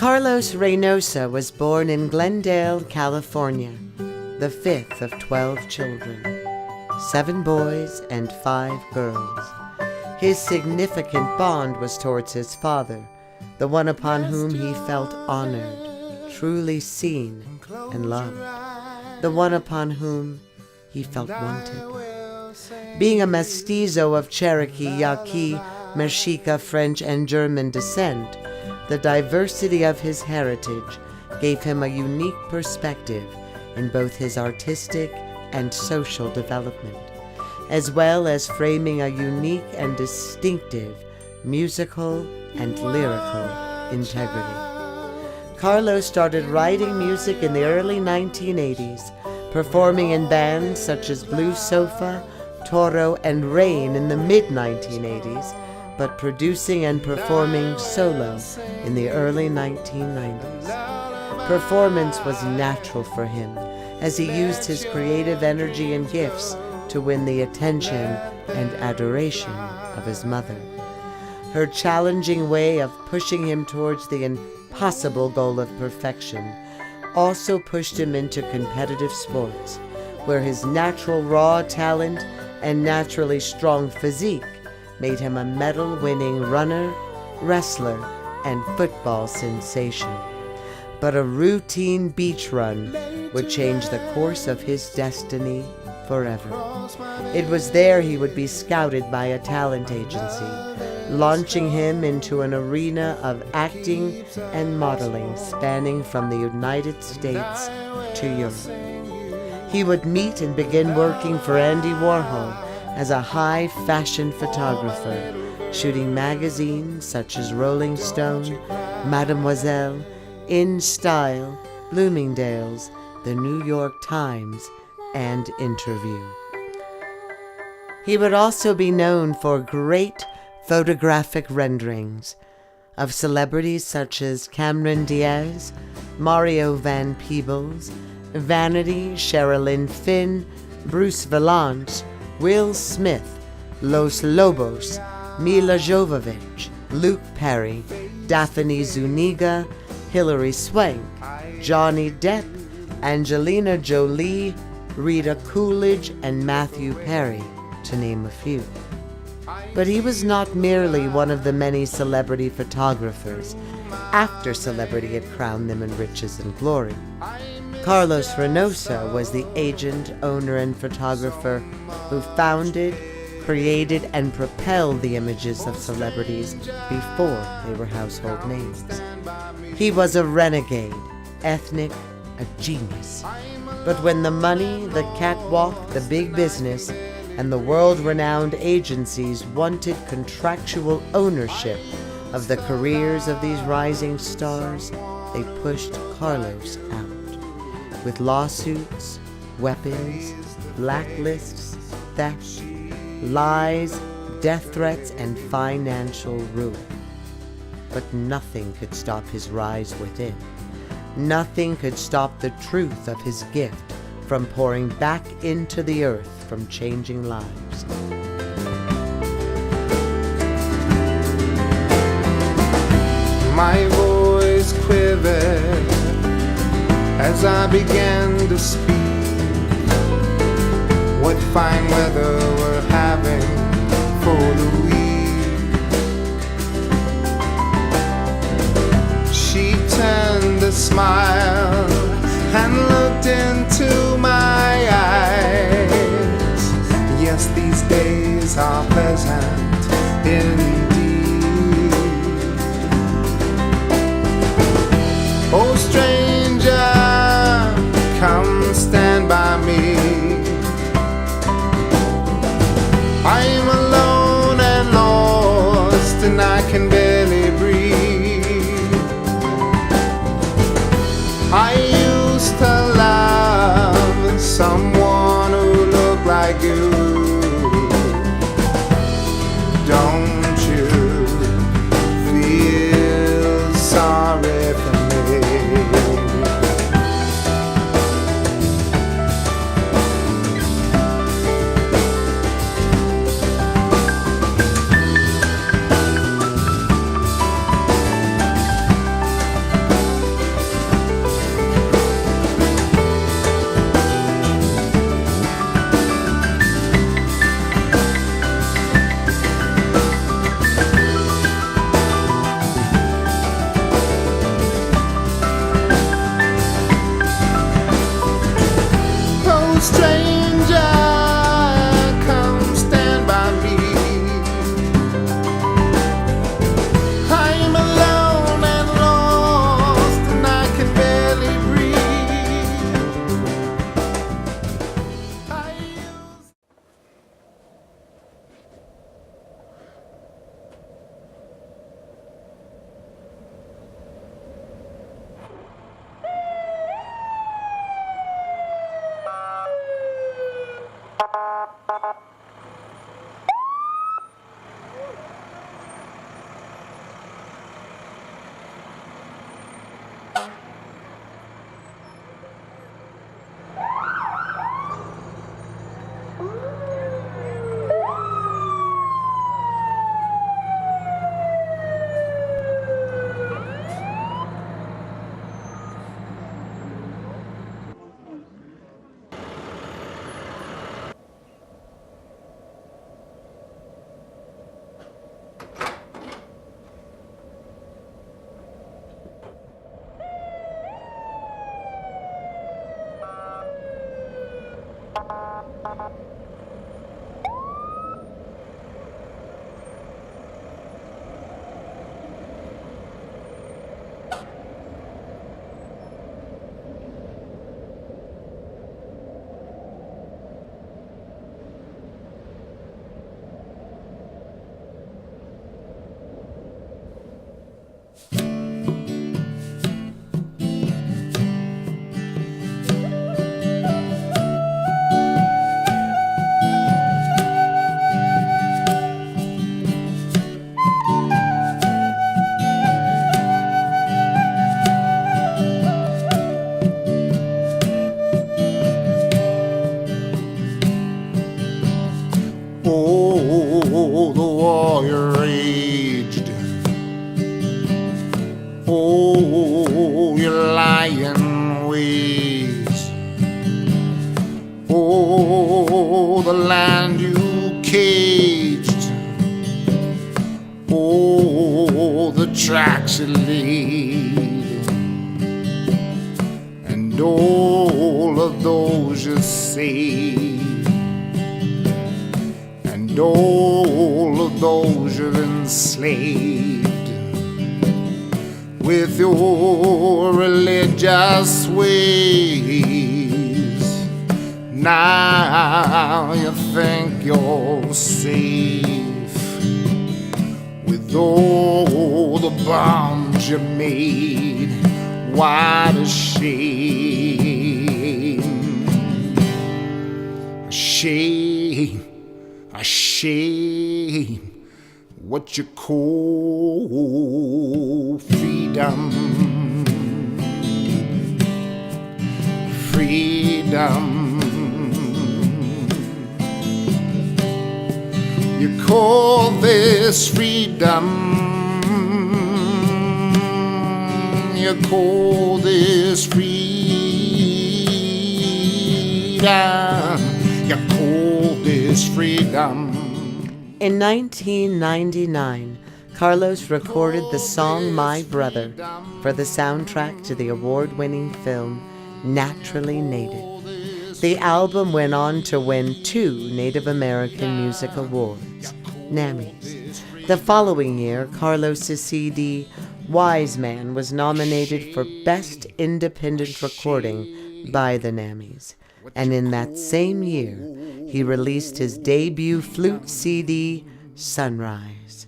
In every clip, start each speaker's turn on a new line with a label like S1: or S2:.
S1: Carlos Reynosa was born in Glendale, California, the fifth of 12 children, 7 boys and 5 girls. His significant bond was towards his father, the one upon whom he felt honored, truly seen and loved, the one upon whom he felt wanted. Being a mestizo of Cherokee, Yaqui, Mexica, French, and German descent, the diversity of his heritage gave him a unique perspective in both his artistic and social development, as well as framing a unique and distinctive musical and lyrical integrity. Carlos started writing music in the early 1980s, performing in bands such as Blue Sofa, Toro, and Rain in the mid-1980s, but producing and performing solo in the early 1990s. Performance was natural for him, as he used his creative energy and gifts to win the attention and adoration of his mother. Her challenging way of pushing him towards the impossible goal of perfection also pushed him into competitive sports, where his natural raw talent and naturally strong physique made him a medal-winning runner, wrestler, and football sensation. But a routine beach run would change the course of his destiny forever. It was there he would be scouted by a talent agency, launching him into an arena of acting and modeling spanning from the United States to Europe. He would meet and begin working for Andy Warhol as a high-fashion photographer, shooting magazines such as Rolling Stone, Mademoiselle, In Style, Bloomingdale's, the New York Times, and Interview. He would also be known for great photographic renderings of celebrities such as Cameron Diaz, Mario Van Peebles, Vanity, Sherilyn Finn, Bruce Vilanch, Will Smith, Los Lobos, Mila Jovovich, Luke Perry, Daphne Zuniga, Hilary Swank, Johnny Depp, Angelina Jolie, Rita Coolidge, and Matthew Perry, to name a few. But he was not merely one of the many celebrity photographers after celebrity had crowned them in riches and glory. Carlos Reynosa was the agent, owner, and photographer who founded, created, and propelled the images of celebrities before they were household names. He was a renegade, ethnic, a genius. But when the money, the catwalk, the big business, and the world-renowned agencies wanted contractual ownership of the careers of these rising stars, they pushed Carlos out. With lawsuits, weapons, blacklists, theft, lies, death threats, and financial ruin. But nothing could stop his rise within. Nothing could stop the truth of his gift from pouring back into the earth from changing lives.
S2: My voice quivered as I began to speak. What fine weather we're having for the week. She turned a smile and looked into my eyes. Yes, these days are pleasant indeed. Oh, stranger, come stand by me. I'm alone and lost, and I can barely breathe. I used to love someone who looked like you. Don't you feel sorry for me? Oh, the warrior raged. Oh, your lion ways. Oh, the land you caged. Oh, the tracks you laid. And all of those you saved. And all of those you've enslaved with your religious ways. Now you think you're safe with all the bombs you made. What a shame, a shame. A shame, what you call freedom. Freedom. You call this freedom. You call this freedom. You call this freedom.
S1: In 1999, Carlos recorded the song My Brother for the soundtrack to the award-winning film Naturally Native. The album went on to win 2 Native American Music Awards, NAMMYs. The following year, Carlos's CD Wise Man was nominated for Best Independent Recording by the NAMMYs. And in that same year, he released his debut flute CD, Sunrise.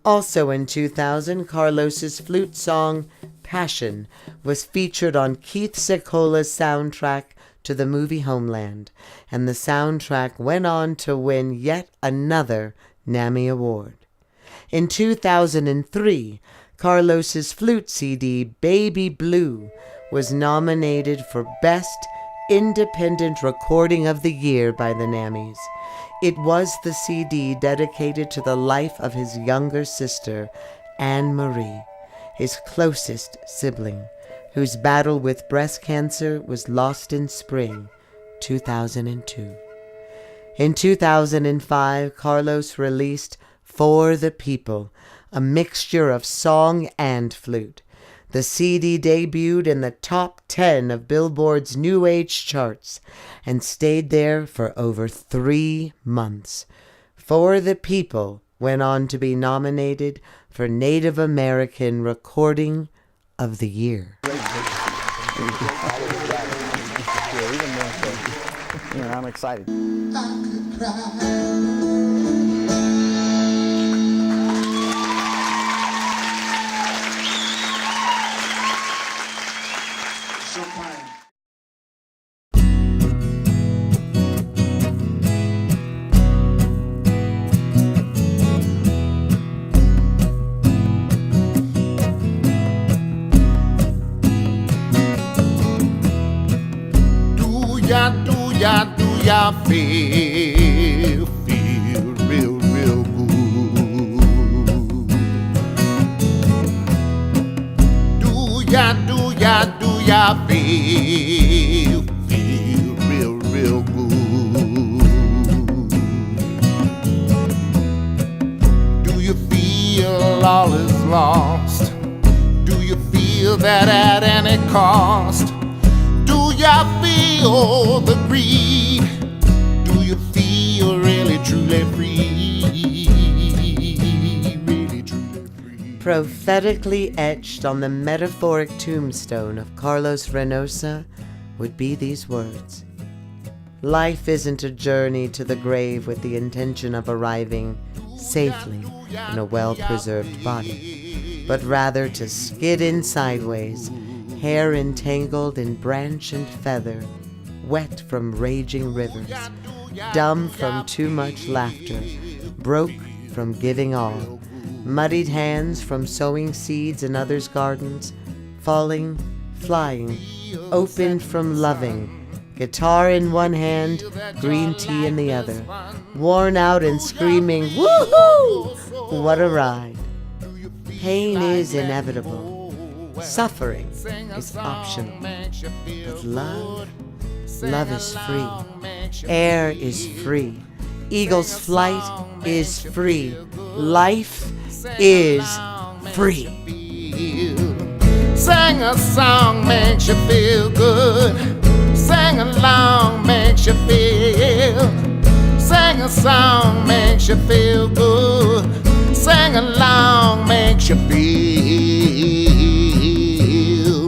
S1: Also in 2000, Carlos's flute song, Passion, was featured on Keith Sikola's soundtrack to the movie Homeland, and the soundtrack went on to win yet another NAMMY Award. In 2003, Carlos's flute CD, Baby Blue, was nominated for Best Independent Recording of the Year by the NAMMYs. It was the CD dedicated to the life of his younger sister, Anne Marie, his closest sibling, whose battle with breast cancer was lost in spring 2002. In 2005, Carlos released For the People, a mixture of song and flute. The CD debuted in the top 10 of Billboard's New Age charts and stayed there for over 3 months. For the People went on to be nominated for Native American Recording of the Year.
S3: I'm excited.
S2: I could cry. ya feel real, real good? Do ya feel real, real good? Do you feel all is lost? Do you feel that at any cost? Do ya feel the greed? Do you feel really truly free? Really truly free?
S1: Prophetically etched on the metaphoric tombstone of Carlos Reynosa would be these words: life isn't a journey to the grave with the intention of arriving safely in a well-preserved body, but rather to skid in sideways, hair entangled in branch and feather, wet from raging rivers, dumb from too much laughter, broke from giving all, muddied hands from sowing seeds in others' gardens, falling, flying, open from loving, guitar in one hand, green tea in the other, worn out and screaming, woohoo! What a ride. Pain is inevitable. Suffering is optional. But love is free. Air is free. Eagle's flight is free. Life is free.
S2: Sing a song makes you feel good. Sing along makes you feel. Sing a song makes you feel good. Sing along makes you feel.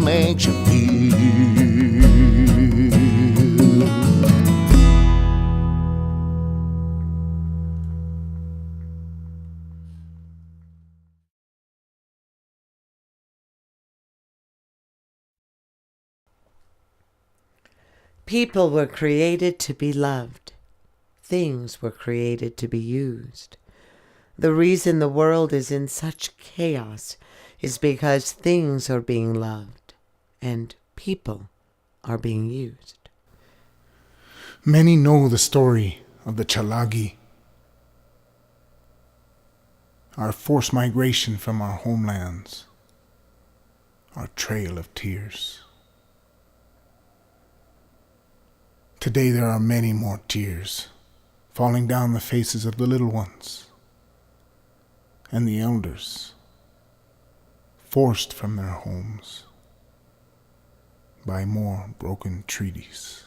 S2: Makes you feel.
S1: People were created to be loved. Things were created to be used. The reason the world is in such chaos is because things are being loved and people are being used.
S4: Many know the story of the Chalagi, our forced migration from our homelands, our trail of tears. Today there are many more tears falling down the faces of the little ones and the elders, forced from their homes by more broken treaties.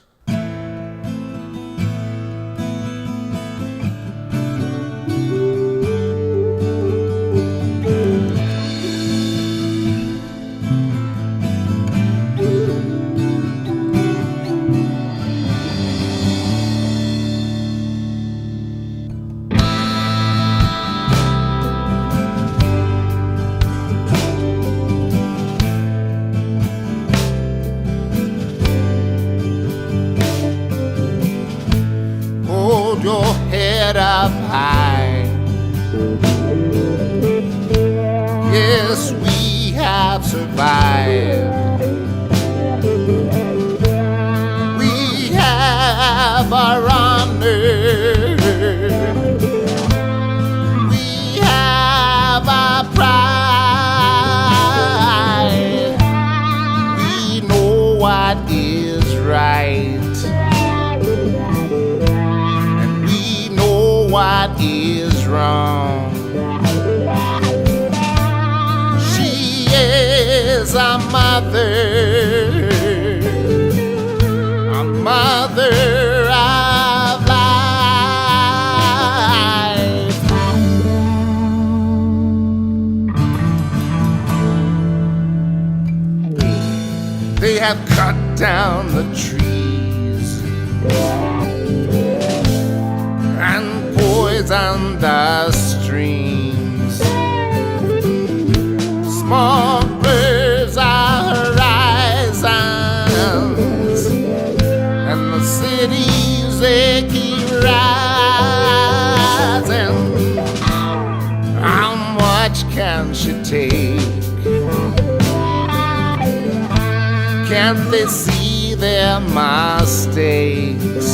S2: Your head up high. Yes, we have survived. We have our honor. We have our pride. We know what is right. What is wrong? She is a mother of life. They have cut down the trees and poison the streams. Small birds are horizons, and the cities they keep rising. How much can she take? Can't they see their mistakes?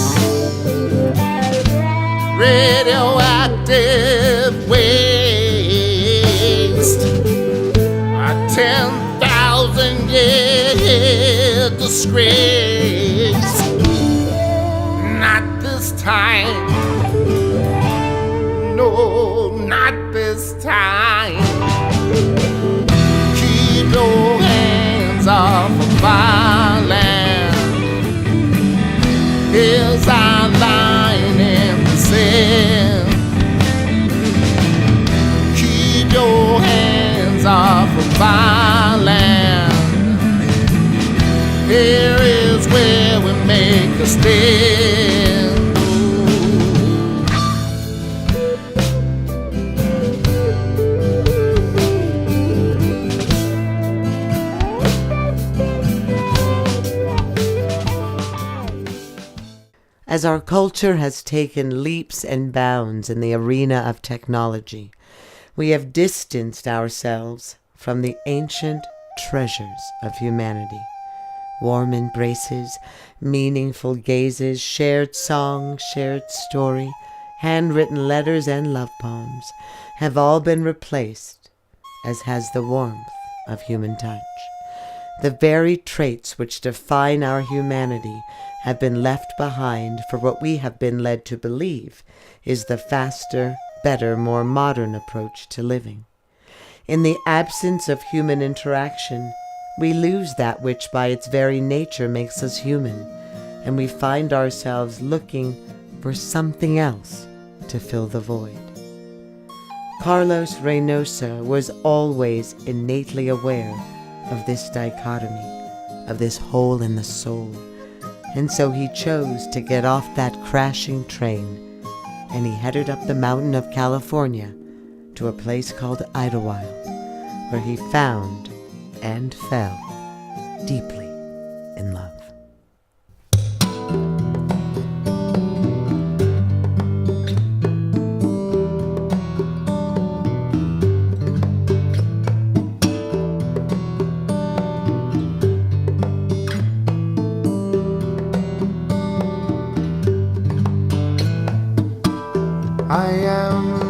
S2: radioactive waste. A 10,000-year disgrace. Not this time. No, not this time. Keep your hands off of violence. Here's our line in the sand. Keep your hands off of violence. Here is where we make a stand.
S1: As our culture has taken leaps and bounds in the arena of technology, we have distanced ourselves from the ancient treasures of humanity. Warm embraces, meaningful gazes, shared song, shared story, handwritten letters and love poems have all been replaced, as has the warmth of human touch. The very traits which define our humanity have been left behind for what we have been led to believe is the faster, better, more modern approach to living. In the absence of human interaction, we lose that which by its very nature makes us human, and we find ourselves looking for something else to fill the void. Carlos Reynosa was always innately aware of this dichotomy, of this hole in the soul, and so he chose to get off that crashing train, and he headed up the mountain of California to a place called Idlewild, where he found and fell deeply in love.
S2: I am